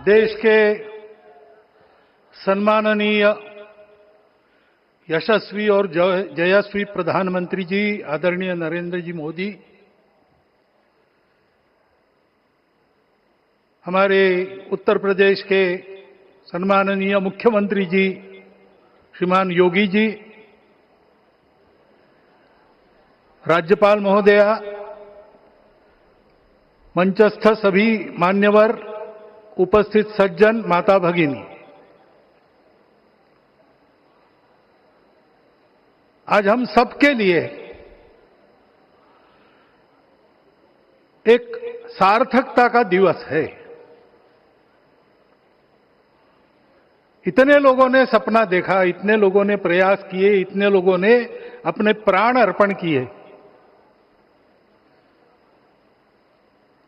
देश के सम्माननीय यशस्वी और जयस्वी प्रधानमंत्री जी आदरणीय नरेंद्र जी मोदी, हमारे उत्तर प्रदेश के सम्माननीय मुख्यमंत्री जी श्रीमान योगी जी, राज्यपाल महोदया, मंचस्थ सभी मान्यवर, उपस्थित सज्जन, माता भगिनी, आज हम सबके लिए एक सार्थकता का दिवस है। इतने लोगों ने सपना देखा, इतने लोगों ने प्रयास किए, इतने लोगों ने अपने प्राण अर्पण किए।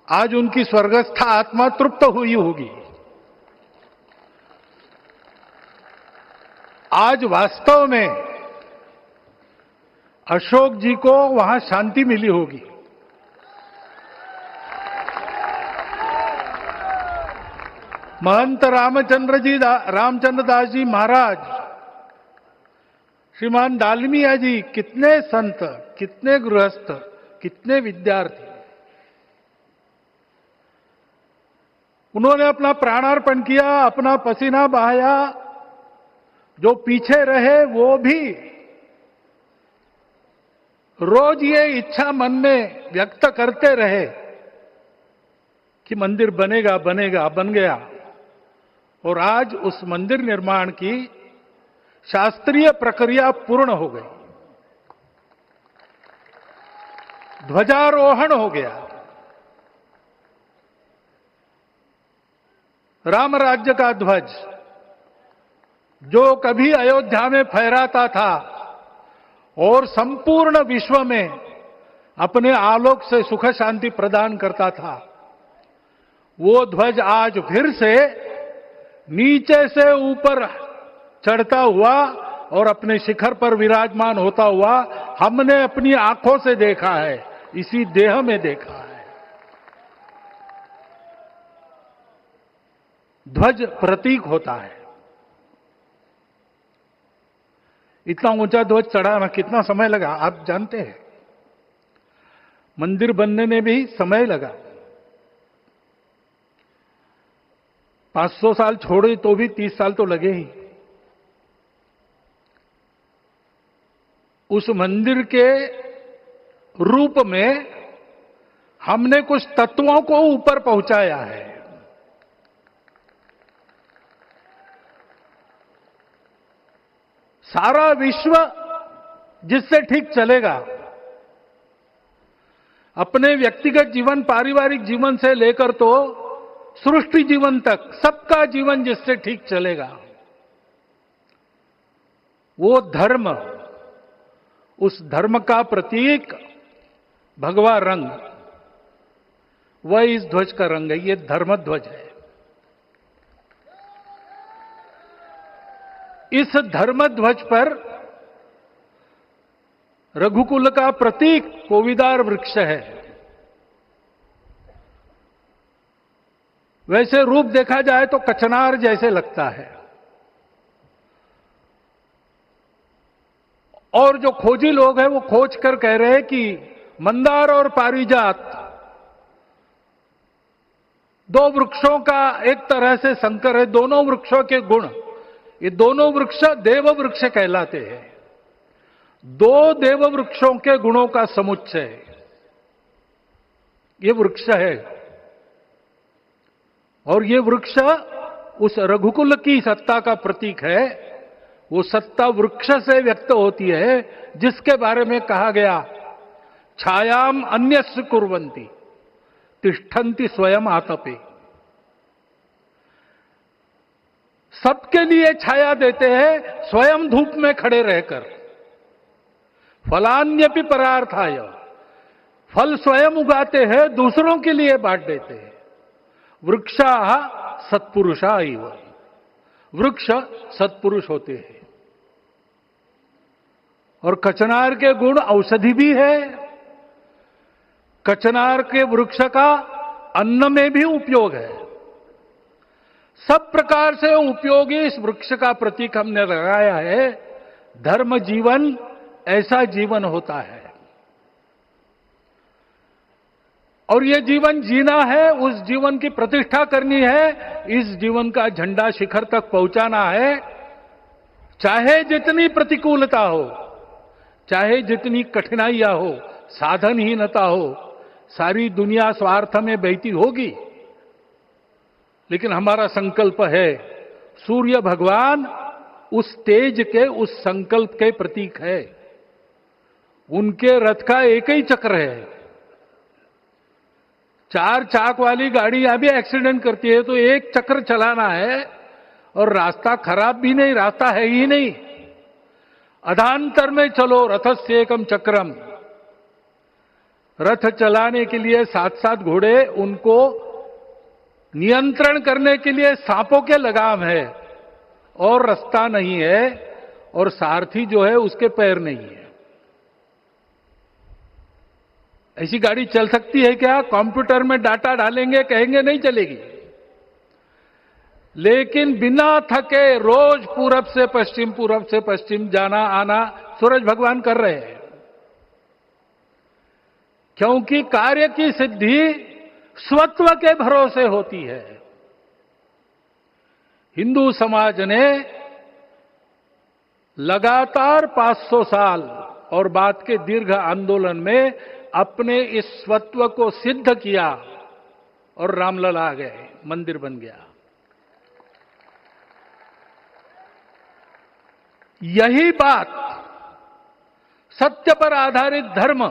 आज उनकी स्वर्गस्थ आत्मा तृप्त हुई होगी। आज वास्तव में अशोक जी को वहां शांति मिली होगी। महंत रामचंद्र दास जी महाराज, श्रीमान दालमिया जी, कितने संत, कितने गृहस्थ, कितने विद्यार्थी, उन्होंने अपना प्राणार्पण किया, अपना पसीना बहाया। जो पीछे रहे वो भी रोज ये इच्छा मन में व्यक्त करते रहे कि मंदिर बनेगा बनेगा, बन गया। और आज उस मंदिर निर्माण की शास्त्रीय प्रक्रिया पूर्ण हो गई, ध्वजारोहण हो गया। राम राज्य का ध्वज जो कभी अयोध्या में फहराता था और संपूर्ण विश्व में अपने आलोक से सुख शांति प्रदान करता था, वो ध्वज आज फिर से नीचे से ऊपर चढ़ता हुआ और अपने शिखर पर विराजमान होता हुआ हमने अपनी आंखों से देखा है, इसी देह में देखा है। ध्वज प्रतीक होता है। इतना ऊंचा ध्वज चढ़ाना कितना समय लगा आप जानते हैं। मंदिर बनने में भी समय लगा। 500 साल छोड़े तो भी 30 साल तो लगे ही। उस मंदिर के रूप में हमने कुछ तत्वों को ऊपर पहुंचाया है। सारा विश्व जिससे ठीक चलेगा, अपने व्यक्तिगत जीवन, पारिवारिक जीवन से लेकर तो सृष्टि जीवन तक सबका जीवन जिससे ठीक चलेगा, वो धर्म, उस धर्म का प्रतीक भगवा रंग, वह इस ध्वज का रंग है। ये धर्म ध्वज है। इस धर्म ध्वज पर रघुकुल का प्रतीक कोविदार वृक्ष है। वैसे रूप देखा जाए तो कचनार जैसे लगता है। और जो खोजी लोग हैं वो खोज कर कह रहे हैं कि मंदार और पारिजात दो वृक्षों का एक तरह से संकर है। दोनों वृक्षों के गुण, ये दोनों वृक्ष देव वृक्ष कहलाते हैं। दो देव वृक्षों के गुणों का समुच्चय ये वृक्ष है। और ये वृक्ष उस रघुकुल की सत्ता का प्रतीक है। वो सत्ता वृक्ष से व्यक्त होती है, जिसके बारे में कहा गया, छायाम अन्यस्य कुर्वन्ति तिष्ठन्ति स्वयं आतपे। सबके लिए छाया देते हैं, स्वयं धूप में खड़े रहकर। फलान्यपि परार्थाय, फल स्वयं उगाते हैं, दूसरों के लिए बांट देते हैं। वृक्षा सत्पुरुषा इव, वृक्ष सत्पुरुष होते हैं। और कचनार के गुण औषधि भी है। कचनार के वृक्ष का अन्न में भी उपयोग है। सब प्रकार से उपयोगी इस वृक्ष का प्रतीक हमने लगाया है। धर्म जीवन ऐसा जीवन होता है, और ये जीवन जीना है, उस जीवन की प्रतिष्ठा करनी है, इस जीवन का झंडा शिखर तक पहुंचाना है। चाहे जितनी प्रतिकूलता हो, चाहे जितनी कठिनाइयां हो, साधनहीनता हो, सारी दुनिया स्वार्थ में बहती होगी, लेकिन हमारा संकल्प है। सूर्य भगवान उस तेज के, उस संकल्प के प्रतीक है। उनके रथ का एक ही चक्र है। 4 चाक वाली गाड़ियां भी एक्सीडेंट करती है तो एक चक्र चलाना है, और रास्ता खराब भी नहीं, रास्ता है ही नहीं। अधांतर में चलो रथस्य एकम चक्रम। रथ चलाने के लिए 7-7 घोड़े, उनको नियंत्रण करने के लिए सांपों के लगाम है, और रास्ता नहीं है, और सारथी जो है उसके पैर नहीं है। ऐसी गाड़ी चल सकती है क्या? कंप्यूटर में डाटा डालेंगे, कहेंगे नहीं चलेगी। लेकिन बिना थके रोज पूरब से पश्चिम, पूरब से पश्चिम जाना आना सूरज भगवान कर रहे हैं, क्योंकि कार्य की सिद्धि स्वत्व के भरोसे होती है। हिंदू समाज ने लगातार 500 साल और बाद के दीर्घ आंदोलन में अपने इस स्वत्व को सिद्ध किया, और रामलला आ गए, मंदिर बन गया। यही बात सत्य पर आधारित धर्म,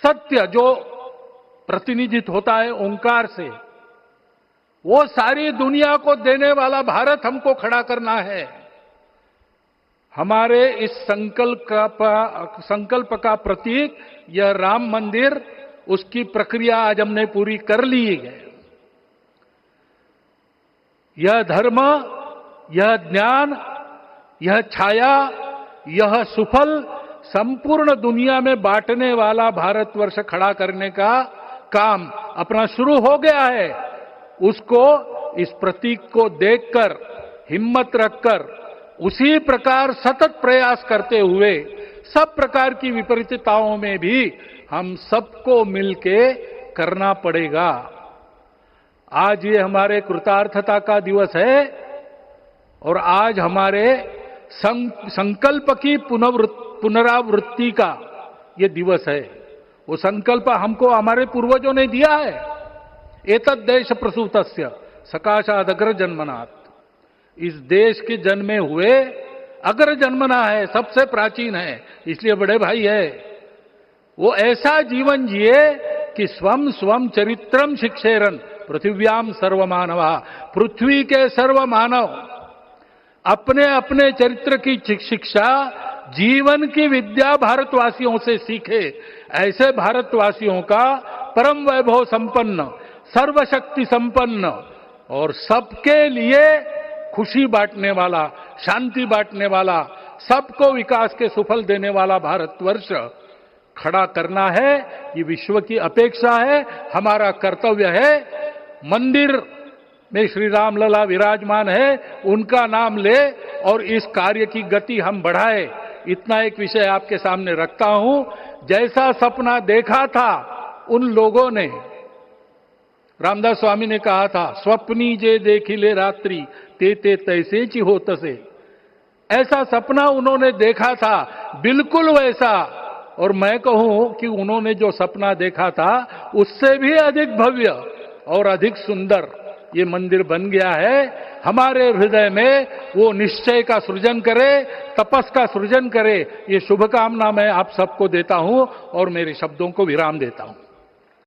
सत्य जो प्रतिनिधित्व होता है ओंकार से, वो सारी दुनिया को देने वाला भारत हमको खड़ा करना है। हमारे इस संकल्प का प्रतीक यह राम मंदिर, उसकी प्रक्रिया आज हमने पूरी कर ली है। यह धर्म, यह ज्ञान, यह छाया, यह सुफल संपूर्ण दुनिया में बांटने वाला भारतवर्ष खड़ा करने का काम अपना शुरू हो गया है। उसको, इस प्रतीक को देखकर, हिम्मत रखकर, उसी प्रकार सतत प्रयास करते हुए सब प्रकार की विपरीतताओं में भी हम सबको मिलके करना पड़ेगा। आज ये हमारे कृतार्थता का दिवस है, और आज हमारे संकल्प की पुनरावृत्ति का ये दिवस है। वो संकल्प हमको हमारे पूर्वजों ने दिया है। एतद् देश प्रसूतस्य सकाशाद अग्र जन्मनात्। इस देश के जन्मे हुए अग्र जन्मना है, सबसे प्राचीन है, इसलिए बड़े भाई है। वो ऐसा जीवन जिए कि स्वम स्वम चरित्रम शिक्षेरन पृथिव्याम सर्वमानवा। पृथ्वी के सर्व मानव अपने अपने चरित्र की शिक्षा, जीवन की विद्या भारतवासियों से सीखे। ऐसे भारतवासियों का परम वैभव संपन्न, सर्वशक्ति संपन्न और सबके लिए खुशी बांटने वाला, शांति बांटने वाला, सबको विकास के सुफल देने वाला भारतवर्ष खड़ा करना है। ये विश्व की अपेक्षा है, हमारा कर्तव्य है। मंदिर में श्री रामलला विराजमान है, उनका नाम ले और इस कार्य की गति हम बढ़ाए। इतना एक विषय आपके सामने रखता हूं। जैसा सपना देखा था उन लोगों ने, रामदास स्वामी ने कहा था, स्वप्नी जे देखिले रात्रि ते ते तैसे ची हो तसे। ऐसा सपना उन्होंने देखा था, बिल्कुल वैसा। और मैं कहूं कि उन्होंने जो सपना देखा था उससे भी अधिक भव्य और अधिक सुंदर ये मंदिर बन गया है। हमारे हृदय में वो निश्चय का सृजन करे, तपस का सृजन करे, ये शुभकामना मैं आप सबको देता हूं और मेरे शब्दों को विराम देता हूं।